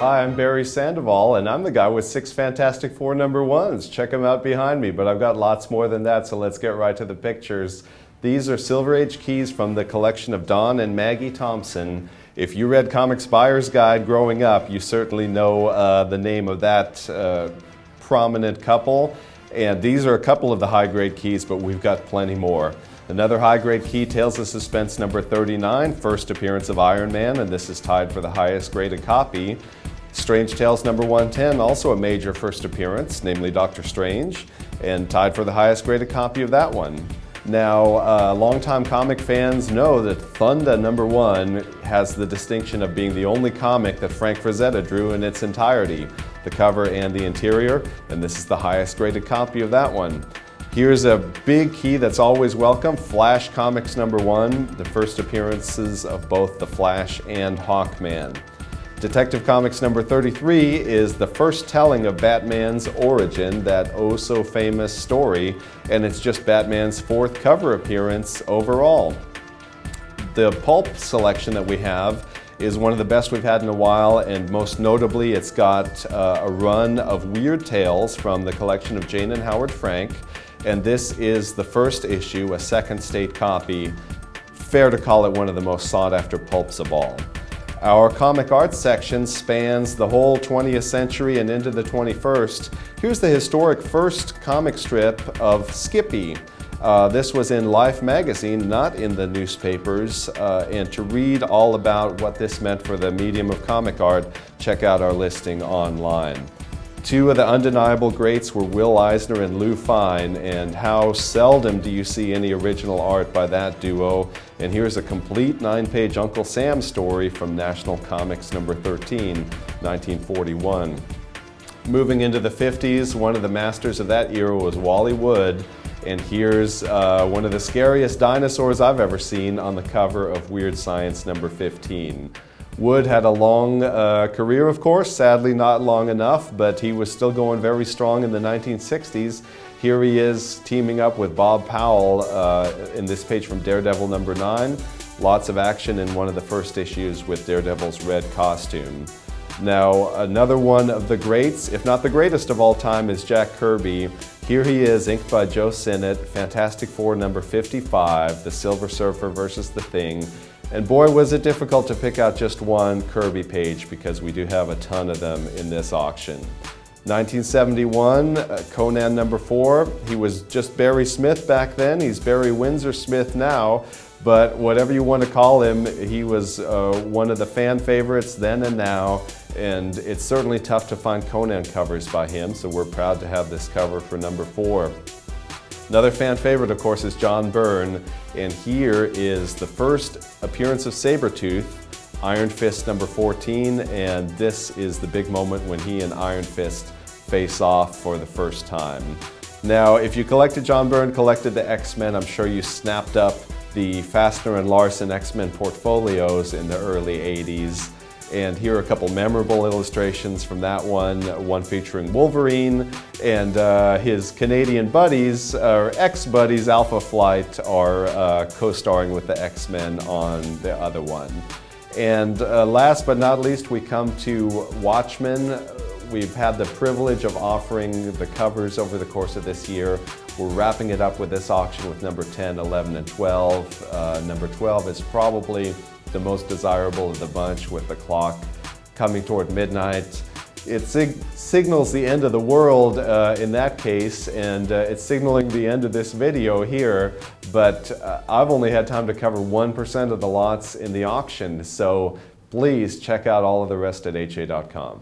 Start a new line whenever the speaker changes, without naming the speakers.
Hi, I'm Barry Sandoval, and I'm the guy with 6 Fantastic Four #1s. Check them out behind me, but I've got lots more than that, so let's get right to the pictures. These are Silver Age keys from the collection of Don and Maggie Thompson. If you read Comics Buyer's Guide growing up, you certainly know the name of that prominent couple. And these are a couple of the high-grade keys, but we've got plenty more. Another high-grade key, Tales of Suspense #39, first appearance of Iron Man, and this is tied for the highest graded copy. Strange Tales #110, also a major first appearance, namely Doctor Strange, and tied for the highest graded copy of that one. Now, longtime comic fans know that Thunda #1 has the distinction of being the only comic that Frank Frazetta drew in its entirety, the cover and the interior, and this is the highest graded copy of that one. Here's a big key that's always welcome, Flash Comics #1, the first appearances of both the Flash and Hawkman. Detective Comics #33 is the first telling of Batman's origin, that oh-so-famous story, and it's just Batman's 4th cover appearance overall. The pulp selection that we have is one of the best we've had in a while, and most notably it's got a run of Weird Tales from the collection of Jane and Howard Frank, and this is the first issue, a second state copy. Fair to call it one of the most sought-after pulps of all. Our comic art section spans the whole 20th century and into the 21st. Here's the historic first comic strip of Skippy. This was in Life magazine, not in the newspapers, and to read all about what this meant for the medium of comic art, check out our listing online. Two of the undeniable greats were Will Eisner and Lou Fine, and how seldom do you see any original art by that duo. And here's a complete 9-page Uncle Sam story from National Comics #13, 1941. Moving into the 50s, one of the masters of that era was Wally Wood, and here's one of the scariest dinosaurs I've ever seen on the cover of Weird Science #15. Wood had a long career, of course, sadly not long enough, but he was still going very strong in the 1960s. Here he is teaming up with Bob Powell in this page from Daredevil #9. Lots of action in one of the first issues with Daredevil's red costume. Now, another one of the greats, if not the greatest of all time, is Jack Kirby. Here he is, inked by Joe Sinnott, Fantastic Four #55, The Silver Surfer versus the Thing. And boy, was it difficult to pick out just one Kirby page, because we do have a ton of them in this auction. 1971, Conan #4. He was just Barry Smith back then. He's Barry Windsor Smith now, but whatever you want to call him, he was one of the fan favorites then and now, and it's certainly tough to find Conan covers by him, so we're proud to have this cover for #4. Another fan favorite, of course, is John Byrne, and here is the first appearance of Sabretooth, Iron Fist #14, and this is the big moment when he and Iron Fist face off for the first time. Now, if you collected John Byrne, collected the X-Men, I'm sure you snapped up the Fassner and Larson X-Men portfolios in the early 80s. And here are a couple memorable illustrations from that one featuring Wolverine, and his Canadian buddies, or ex-buddies, Alpha Flight, are co-starring with the X-Men on the other one. And last but not least, we come to Watchmen. We've had the privilege of offering the covers over the course of this year. We're wrapping it up with this auction with #10, 11, and 12. #12 is probably the most desirable of the bunch, with the clock coming toward midnight. It signals the end of the world in that case, and it's signaling the end of this video here, but I've only had time to cover 1% of the lots in the auction, so please check out all of the rest at ha.com.